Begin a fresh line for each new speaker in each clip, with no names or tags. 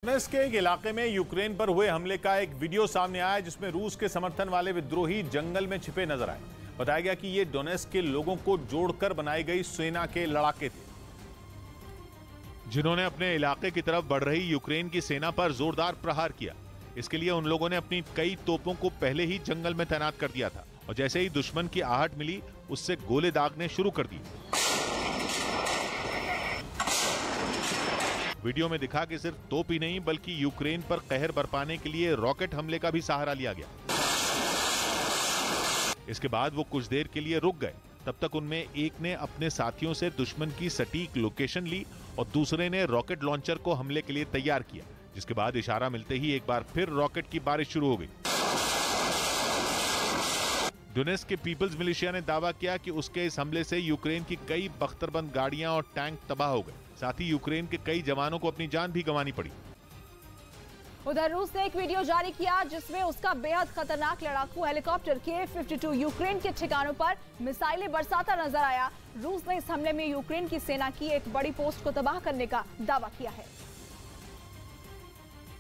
डोनेत्स्क के एक इलाके में यूक्रेन पर हुए हमले का एक वीडियो सामने आया जिसमें रूस के समर्थन वाले विद्रोही जंगल में छिपे नजर आए। बताया गया कि ये डोनेत्स्क के लोगों को जोड़कर बनाई गई सेना के लड़ाके थे, जिन्होंने अपने इलाके की तरफ बढ़ रही यूक्रेन की सेना पर जोरदार प्रहार किया। इसके लिए उन लोगों ने अपनी कई तोपों को पहले ही जंगल में तैनात कर दिया था और जैसे ही दुश्मन की आहट मिली उससे गोले दागने शुरू कर दिए। वीडियो में दिखा कि सिर्फ तोप ही नहीं बल्कि यूक्रेन पर कहर बरपाने के लिए रॉकेट हमले का भी सहारा लिया गया। इसके बाद वो कुछ देर के लिए रुक गए। तब तक उनमें एक ने अपने साथियों से दुश्मन की सटीक लोकेशन ली और दूसरे ने रॉकेट लॉन्चर को हमले के लिए तैयार किया, जिसके बाद इशारा मिलते ही एक बार फिर रॉकेट की बारिश शुरू हो गई। डोनेत्स्क के पीपल्स मिलिशिया ने दावा किया कि उसके इस हमले से यूक्रेन की कई बख्तरबंद गाड़ियां और टैंक तबाह हो गए। साथ ही यूक्रेन के कई जवानों को अपनी जान भी गंवानी पड़ी।
उधर रूस ने एक वीडियो जारी किया जिसमें उसका बेहद खतरनाक लड़ाकू हेलीकॉप्टर K-52 यूक्रेन के ठिकानों पर मिसाइलें बरसाता नजर आया। रूस ने इस हमले में यूक्रेन की सेना की एक बड़ी पोस्ट को तबाह करने का दावा किया है।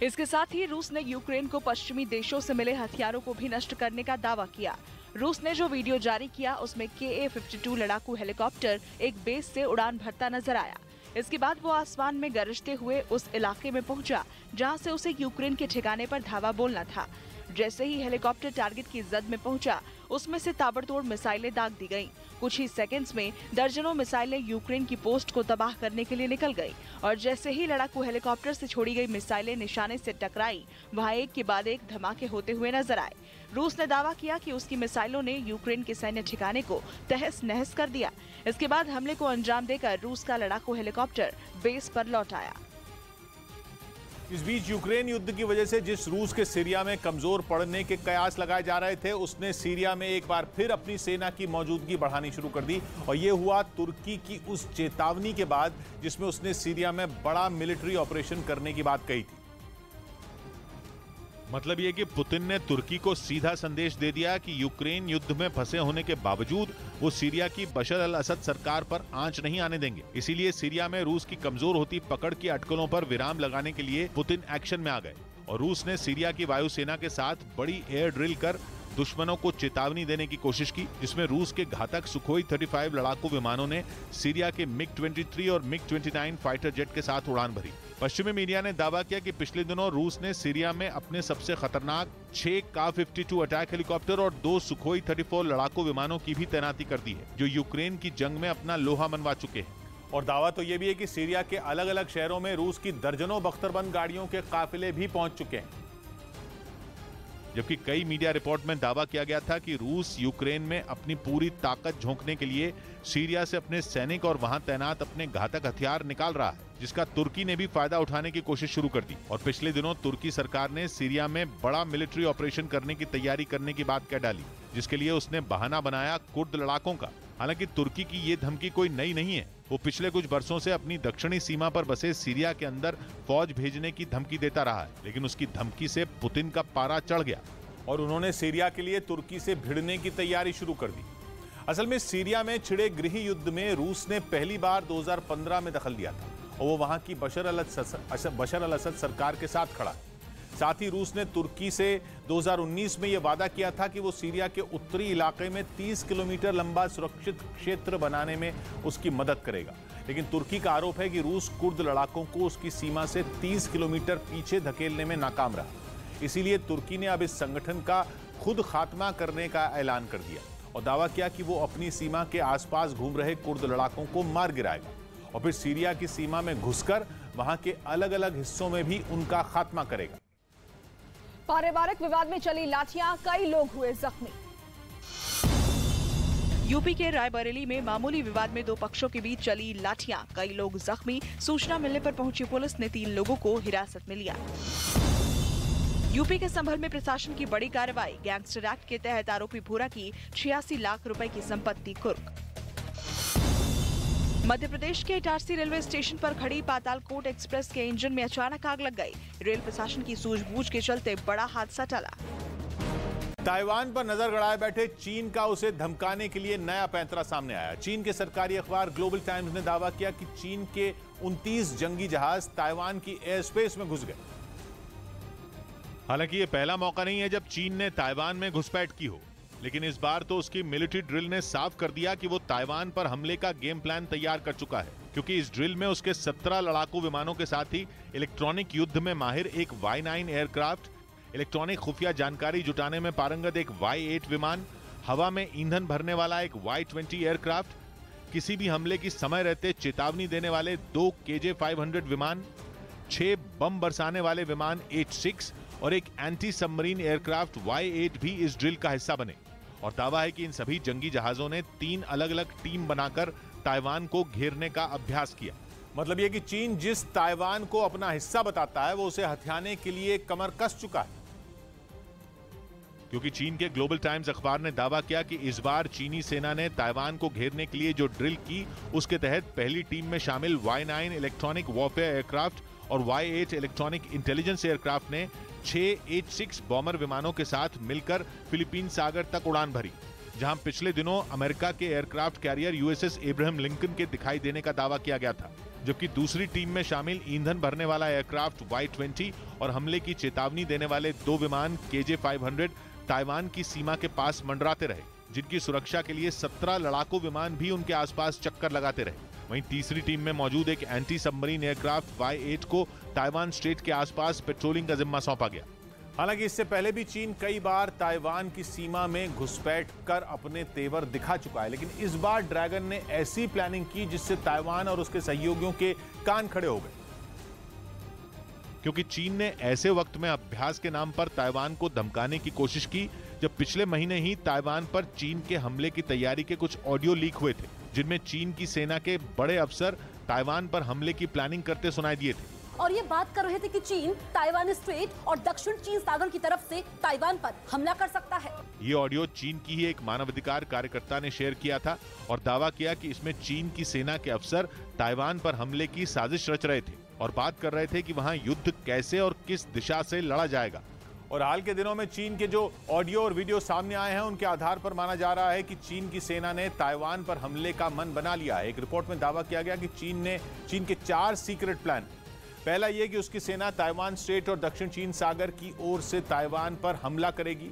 इसके साथ ही रूस ने यूक्रेन को पश्चिमी देशों से मिले हथियारों को भी नष्ट करने का दावा किया। रूस ने जो वीडियो जारी किया उसमें Ka-52 लड़ाकू हेलीकॉप्टर एक बेस से उड़ान भरता नजर आया। इसके बाद वो आसमान में गरजते हुए उस इलाके में पहुंचा जहां से उसे यूक्रेन के ठिकाने पर धावा बोलना था। जैसे ही हेलीकॉप्टर टारगेट की जद में पहुंचा उसमें से ताबड़तोड़ मिसाइलें दाग दी गईं। कुछ ही सेकंड्स में दर्जनों मिसाइलें यूक्रेन की पोस्ट को तबाह करने के लिए निकल गईं और जैसे ही लड़ाकू हेलीकॉप्टर से छोड़ी गई मिसाइलें निशाने से टकराई वहां एक के बाद एक धमाके होते हुए नजर आए। रूस ने दावा किया कि उसकी मिसाइलों ने यूक्रेन के सैन्य ठिकाने को तहस नहस कर दिया। इसके बाद हमले को अंजाम देकर रूस का लड़ाकू हेलीकॉप्टर बेस पर लौट आया।
इस बीच यूक्रेन युद्ध की वजह से जिस रूस के सीरिया में कमजोर पड़ने के कयास लगाए जा रहे थे, उसने सीरिया में एक बार फिर अपनी सेना की मौजूदगी बढ़ानी शुरू कर दी और यह हुआ तुर्की की उस चेतावनी के बाद जिसमें उसने सीरिया में बड़ा मिलिट्री ऑपरेशन करने की बात कही थी। मतलब यह कि पुतिन ने तुर्की को सीधा संदेश दे दिया कि यूक्रेन युद्ध में फंसे होने के बावजूद वो सीरिया की बशर अल असद सरकार पर आंच नहीं आने देंगे। इसीलिए सीरिया में रूस की कमजोर होती पकड़ की अटकलों पर विराम लगाने के लिए पुतिन एक्शन में आ गए और रूस ने सीरिया की वायुसेना के साथ बड़ी एयर ड्रिल कर दुश्मनों को चेतावनी देने की कोशिश की, जिसमें रूस के घातक सुखोई 35 लड़ाकू विमानों ने सीरिया के MiG-23 और MiG-29 फाइटर जेट के साथ उड़ान भरी। पश्चिमी मीडिया ने दावा किया कि पिछले दिनों रूस ने सीरिया में अपने सबसे खतरनाक 6 Ka-52 अटैक हेलीकॉप्टर और 2 सुखोई 34 लड़ाकू विमानों की भी तैनाती कर दी है, जो यूक्रेन की जंग में अपना लोहा मनवा चुके हैं। और दावा तो यह भी है कि सीरिया के अलग अलग शहरों में रूस की दर्जनों बख्तरबंद गाड़ियों के काफिले भी पहुंच चुके हैं। जबकि कई मीडिया रिपोर्ट में दावा किया गया था कि रूस यूक्रेन में अपनी पूरी ताकत झोंकने के लिए सीरिया से अपने सैनिक और वहां तैनात अपने घातक हथियार निकाल रहा है, जिसका तुर्की ने भी फायदा उठाने की कोशिश शुरू कर दी। और पिछले दिनों तुर्की सरकार ने सीरिया में बड़ा मिलिट्री ऑपरेशन करने की तैयारी करने की बात कह डाली, जिसके लिए उसने बहाना बनाया कुर्द लड़ाकों का। हालांकि तुर्की की ये धमकी कोई नई नहीं है। वो पिछले कुछ बरसों से अपनी दक्षिणी सीमा पर बसे सीरिया के अंदर फौज भेजने की धमकी देता रहा है, लेकिन उसकी धमकी से पुतिन का पारा चढ़ गया और उन्होंने सीरिया के लिए तुर्की से भिड़ने की तैयारी शुरू कर दी। असल में सीरिया में छिड़े गृह युद्ध में रूस ने पहली बार 2015 में दखल दिया था और वो वहां की बशर अल असद सरकार के साथ खड़ा है। साथ ही रूस ने तुर्की से 2019 में यह वादा किया था कि वो सीरिया के उत्तरी इलाके में 30 किलोमीटर लंबा सुरक्षित क्षेत्र बनाने में उसकी मदद करेगा। लेकिन तुर्की का आरोप है कि रूस कुर्द लड़ाकों को उसकी सीमा से 30 किलोमीटर पीछे धकेलने में नाकाम रहा। इसीलिए तुर्की ने अब इस संगठन का खुद खात्मा करने का ऐलान कर दिया और दावा किया कि वो अपनी सीमा के आसपास घूम रहे कुर्द लड़ाकों को मार गिराएगा और फिर सीरिया की सीमा में घुसकर वहां के अलग अलग हिस्सों में भी उनका खात्मा करेगा।
पारिवारिक विवाद में चली लाठियां, कई लोग हुए जख्मी।
यूपी के रायबरेली में मामूली विवाद में 2 पक्षों के बीच चली लाठियां, कई लोग जख्मी। सूचना मिलने पर पहुंची पुलिस ने 3 लोगों को हिरासत में लिया। यूपी के संभल में प्रशासन की बड़ी कार्रवाई, गैंगस्टर एक्ट के तहत आरोपी भूरा की 86 लाख रुपए की संपत्ति कुर्क। मध्य प्रदेश के इटारसी रेलवे स्टेशन पर खड़ी पातालकोट एक्सप्रेस के इंजन में अचानक आग लग गई। रेल प्रशासन की सूझबूझ के चलते बड़ा हादसा टला।
ताइवान पर नजर गड़ाए बैठे चीन का उसे धमकाने के लिए नया पैंतरा सामने आया। चीन के सरकारी अखबार ग्लोबल टाइम्स ने दावा किया कि चीन के 29 जंगी जहाज ताइवान की एयर स्पेस में घुस गए। हालांकि यह पहला मौका नहीं है जब चीन ने ताइवान में घुसपैठ की हो, लेकिन इस बार तो उसकी मिलिट्री ड्रिल ने साफ कर दिया कि वो ताइवान पर हमले का गेम प्लान तैयार कर चुका है, क्योंकि इस ड्रिल में उसके 17 लड़ाकू विमानों के साथ ही इलेक्ट्रॉनिक युद्ध में माहिर एक Y9 एयरक्राफ्ट, इलेक्ट्रॉनिक खुफिया जानकारी जुटाने में पारंगत एक Y8 विमान, हवा में ईंधन भरने वाला एक Y20 एयरक्राफ्ट, किसी भी हमले की समय रहते चेतावनी देने वाले 2 KJ-500 विमान, 6 बम बरसाने वाले विमान H-6 और एक एंटी सबमरीन एयरक्राफ्ट Y8 भी इस ड्रिल का हिस्सा बने। और दावा है कि इन सभी जंगी जहाजों ने 3 अलग अलग टीम बनाकर ताइवान को घेरने का अभ्यास किया। मतलब यह कि चीन जिस ताइवान को अपना हिस्सा बताता है वो उसे हथियाने के लिए कमर कस चुका है, क्योंकि चीन के ग्लोबल टाइम्स अखबार ने दावा किया कि इस बार चीनी सेना ने ताइवान को घेरने के लिए जो ड्रिल की उसके तहत पहली टीम में शामिल Y9 इलेक्ट्रॉनिक वॉरफेयर एयरक्राफ्ट और Y8 इलेक्ट्रॉनिक इंटेलिजेंस एयरक्राफ्ट ने 6 H-6 बॉमर विमानों के साथ मिलकर फिलीपीन सागर तक उड़ान भरी, जहां पिछले दिनों अमेरिका के aircraft carrier USS Abraham Lincoln के दिखाई देने का दावा किया गया था। जबकि दूसरी टीम में शामिल ईंधन भरने वाला एयरक्राफ्ट Y20 और हमले की चेतावनी देने वाले 2 विमान KJ-500 ताइवान की सीमा के पास मंडराते रहे, जिनकी सुरक्षा के लिए 17 लड़ाकू विमान भी उनके आसपास चक्कर लगाते रहे। वहीं तीसरी टीम में मौजूद एक एंटी सबमरीन एयरक्राफ्ट Y8 को ताइवान स्ट्रेट के आसपास पेट्रोलिंग का जिम्मा सौंपा गया। हालांकि इससे पहले भी चीन कई बार ताइवान की सीमा में घुसपैठ कर अपने तेवर दिखा चुका है, लेकिन इस बार ड्रैगन ने ऐसी प्लानिंग की जिससे ताइवान और उसके सहयोगियों के कान खड़े हो गए, क्योंकि चीन ने ऐसे वक्त में अभ्यास के नाम पर ताइवान को धमकाने की कोशिश की जब पिछले महीने ही ताइवान पर चीन के हमले की तैयारी के कुछ ऑडियो लीक हुए थे, जिनमें चीन की सेना के बड़े अफसर ताइवान पर हमले की प्लानिंग करते सुनाई दिए थे
और ये बात कर रहे थे कि चीन ताइवान स्ट्रेट और दक्षिण चीन सागर की तरफ से ताइवान पर हमला कर सकता है।
ये ऑडियो चीन की ही एक मानवाधिकार कार्यकर्ता ने शेयर किया था और दावा किया कि इसमें चीन की सेना के अफसर ताइवान पर हमले की साजिश रच रहे थे और बात कर रहे थे कि वहां युद्ध कैसे और किस दिशा से लड़ा जाएगा। और हाल के दिनों में चीन के जो ऑडियो और वीडियो सामने आए हैं उनके आधार पर माना जा रहा है कि चीन की सेना ने ताइवान पर हमले का मन बना लिया है। एक रिपोर्ट में दावा किया गया कि चीन के 4 सीक्रेट प्लान। पहला यह कि उसकी सेना ताइवान स्ट्रेट और दक्षिण चीन सागर की ओर से ताइवान पर हमला करेगी।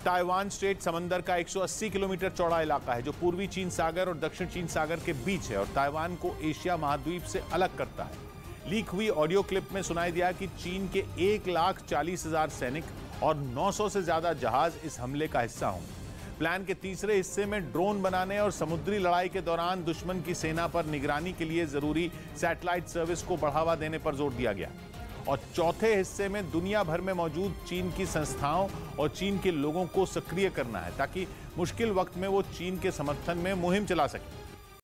ताइवान स्ट्रेट समंदर का 180 किलोमीटर चौड़ा इलाका है जो पूर्वी चीन सागर और दक्षिण चीन सागर के बीच है और ताइवान को एशिया महाद्वीप से अलग करता है। लीक हुई ऑडियो क्लिप में सुनाई दिया कि चीन के 1,40,000 सैनिक और 900 से ज्यादा जहाज इस हमले का हिस्सा होंगे। प्लान के तीसरे हिस्से में ड्रोन बनाने और समुद्री लड़ाई के दौरान दुश्मन की सेना पर निगरानी के लिए जरूरी सैटेलाइट सर्विस को बढ़ावा देने पर जोर दिया गया। और चौथे हिस्से में दुनिया भर में मौजूद चीन की संस्थाओं और चीन के लोगों को सक्रिय करना है ताकि मुश्किल वक्त में वो चीन के समर्थन में मुहिम चला सके।